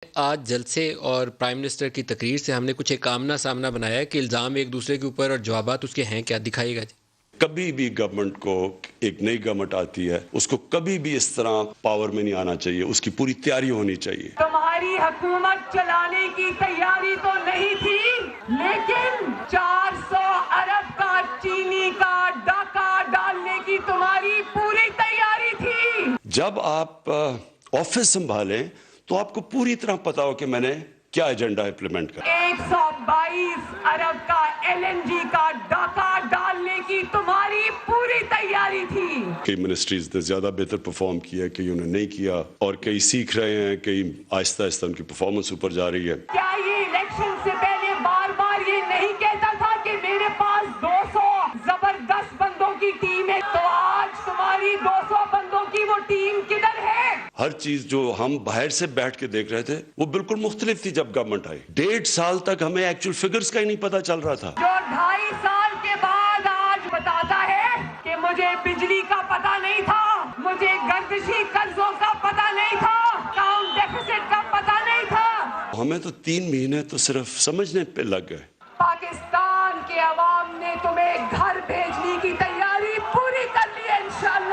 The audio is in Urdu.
آج جلسے اور پرائم منسٹر کی تقریر سے ہم نے کچھ ایک آمنا سامنا بنایا ہے کہ الزام ایک دوسرے کے اوپر اور جوابات اس کے ہیں کیا، دکھائیے گا جی۔ کبھی بھی گورنمنٹ کو، ایک نئی گورنمنٹ آتی ہے، اس کو کبھی بھی اس طرح پاور میں نہیں آنا چاہیے، اس کی پوری تیاری ہونی چاہیے۔ تمہاری حکومت چلانے کی تیاری تو نہیں تھی، لیکن 400 ارب کا چینی کا ڈاکہ ڈالنے کی تمہاری پوری تیاری تھی۔ جب آپ آفس سنبھالیں تو آپ کو پوری طرح پتا ہو کہ میں نے کیا ایجنڈا امپلیمنٹ کرا۔ 122 ارب کا LNG کا ڈاکہ ڈالنے کی تمہاری پوری تیاری تھی۔ کئی منسٹریز نے زیادہ بہتر پرفارم کیا، کئی انہوں نے نہیں کیا، اور کئی سیکھ رہے ہیں، کئی آہستہ آہستہ ان کی پرفارمنس اوپر جا رہی ہے۔ کیا یہ الیکشن سے پہلے بار بار یہ نہیں کہتا تھا کہ میرے پاس 200 زبردست بندوں کی ٹیم ہے؟ تو آج تمہاری 200 بندوں کی وہ ٹیم کدھر ہے؟ ہر چیز جو ہم باہر سے بیٹھ کے دیکھ رہے تھے وہ بالکل مختلف تھی جب گورنمنٹ آئی۔ 1.5 سال تک ہمیں ایکچوئل فگرز کا ہی نہیں پتا چل رہا تھا۔ جو 2.5 سال کے بعد آج بتاتا ہے کہ مجھے بجلی کا پتہ نہیں تھا، مجھے گردشی قرضوں کا پتہ نہیں تھا، اکاؤنٹ ڈیفیسٹ کا پتہ نہیں تھا۔ ہمیں تو 3 مہینے تو صرف سمجھنے پہ لگ گئے۔ پاکستان کے عوام نے تمہیں گھر بھیجنے کی تیاری پوری کر لی ہے انشاءاللہ۔